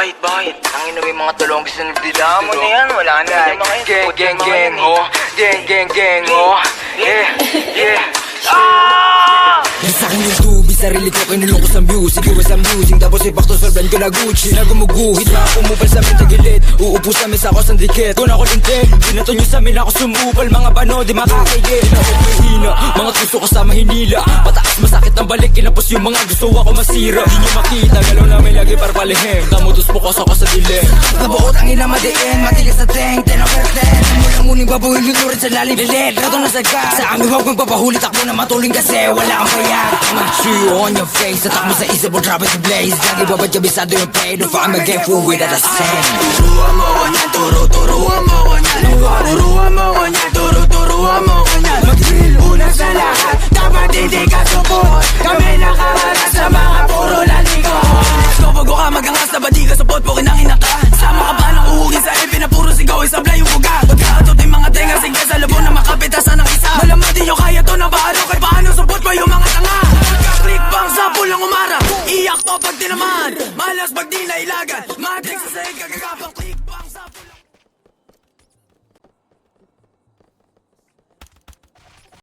Bakit? Ang ina, may mga tulonggis na nagdila mo na yan. Wala na. Gang, oh. Gang, oh. Yeah. Yan sa'kin yung tubig, sarili ko kinulong ko sa music. Iwas ang music, tapos ipakto sa brand ko na Gucci. Na gumuguhit, mga umupal sa amin tagilid. Uupo sa mesa ko sa dikit. Kung ako lintik, binato nyo sa amin ako sumupal. Mga bano, di makakigit. Ako mahina, mga gusto ko sa mahinila. Pataas masakit ang balik, kinapos yung mga gusto ako masira. Di nyo makita, galaw namin lagi para palihim. Tamutos po ko sa dilim. Nabuot ang ina madiin, matigas na teng, 10 over 10. Muling babuhin yung lurid sa lalim bilit. Rato na sagad, sa amin huwag magpapahulit. Takbo na matuling kasi wala kang payat. I'ma chew on your face, at mo sa isip mo drop it to blaze. Lagi babad kabisado yung pain, if I'm a get full with at the same. Turuan mo ko niyan, turuan mo ko niyan. Turuan mo ko niyan, turuan mo ko niyan. Mag-drill una sa lahat, dapat hindi ka support. Kami nakaharap sa mga puro lalikot. So bago ka magangas na badi ka support, po kinangina ka. Sama ka ba ng uhugin sa ipin na puro sigaw, isablay yung buga. Pagkakatot yung mga tenga, sige sa labo na makapitasan ng isa. Malaman din nyo kaya to na paano, kahit paano support pa yung mga tanga. Pagka-click bang sa pulang umara, iyak to pag tinaman. Malas pag di nailagan, matrix sa sahig kagagapang click.